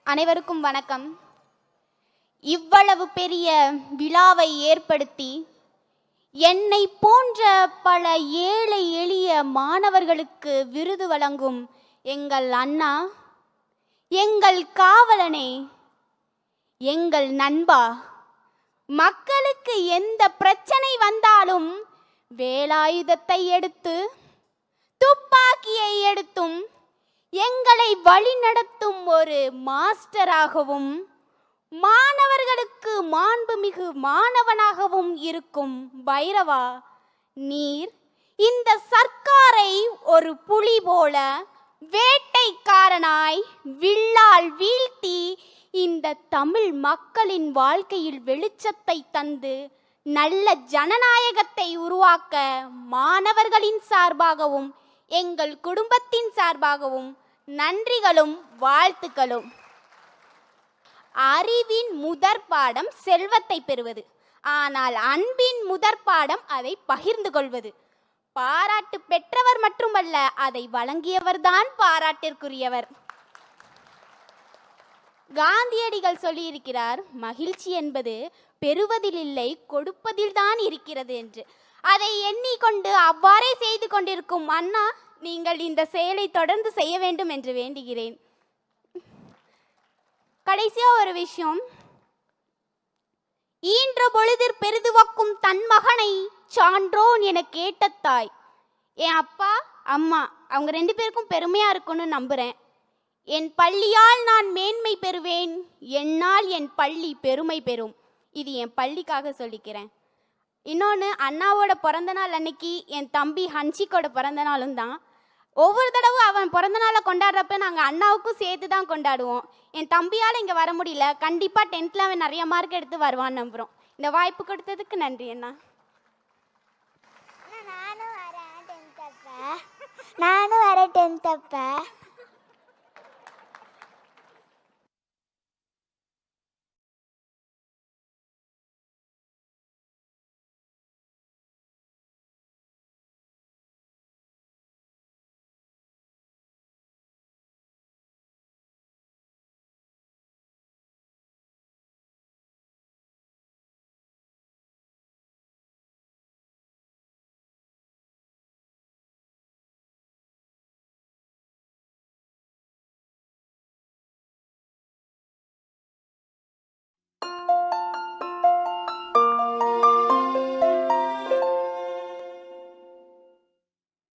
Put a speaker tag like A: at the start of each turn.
A: அனைவருக்கும் வணக்கம். இவ்வளவு பெரிய விழாவை ஏற்படுத்தி என்னை போன்ற பல ஏழை எளிய மாணவர்களுக்கு விருது வழங்கும் எங்கள் அண்ணா, எங்கள் காவலனே, எங்கள் நண்பா, மக்களுக்கு எந்த பிரச்சனை வந்தாலும் வேலாயுதத்தை எடுத்து துப்பாக்கியை எடுத்தும் எங்களை வழிநடத்தும் ஒரு மாஸ்டராகவும் மாணவர்களுக்கு மாண்புமிகு மாணவனாகவும் இருக்கும் பைரவா, நீர் இந்த சர்க்காரை ஒரு புலி போல வேட்டைக்காரனாய் வில்லால் வீழ்த்தி இந்த தமிழ் மக்களின் வாழ்க்கையில் வெளிச்சத்தை தந்து நல்ல ஜனநாயகத்தை உருவாக்க மாணவர்களின் சார்பாகவும் எங்கள் குடும்பத்தின் சார்பாகவும் நன்றிகளும் வாழ்த்துக்களும். அறிவின் முதற் பாடம் செல்வத்தை பெறுவது, ஆனால் அன்பின் முதற் பாடம் அதை பகிர்ந்து கொள்வது. பாராட்டு பெற்றவர் மட்டுமல்ல, அதை வழங்கியவர்தான் பாராட்டிற்குரியவர். காந்தியடிகள் சொல்லியிருக்கிறார், மகிழ்ச்சி என்பது பெறுவதில் இல்லை கொடுப்பதில்தான் இருக்கிறது என்று. அதை எண்ணிக்கொண்டு அவ்வாறே செய்து கொண்டிருக்கும் அண்ணா, நீங்கள் இந்த செயலை தொடர்ந்து செய்ய வேண்டும் என்று வேண்டுகிறேன். கடைசியா ஒரு விஷயம், ஈன்ற பொழுதிற் பெரிதுவக்கும் தன் மகனை சான்றோன் என கேட்ட தாய். என் அப்பா அம்மா அவங்க 2 பேருக்கும் பெருமையா இருக்குன்னு நம்புறேன். என் பள்ளியால் நான் மேன்மை பெறுவேன், என்னால் என் பள்ளி பெருமை பெறும். இது என் பள்ளிக்காக சொல்லிக்கிறேன். இன்னொன்று, அண்ணாவோட பிறந்த நாள் அன்னைக்கு என் தம்பி ஹன்ஷிக்கோட பிறந்த நாளும் தான். ஒவ்வொரு தடவை அவன் பிறந்த நாளை கொண்டாடுறப்ப நாங்கள் அண்ணாவுக்கும் சேர்த்து தான் கொண்டாடுவோம். என் தம்பியால் இங்கே வர முடியல, கண்டிப்பாக 10th அவன் நிறைய மார்க் எடுத்து வருவான்னு நம்புகிறோம். இந்த வாய்ப்பு கொடுத்ததுக்கு நன்றி அண்ணா.
B: நானும் வரேன் 10th அப்ப.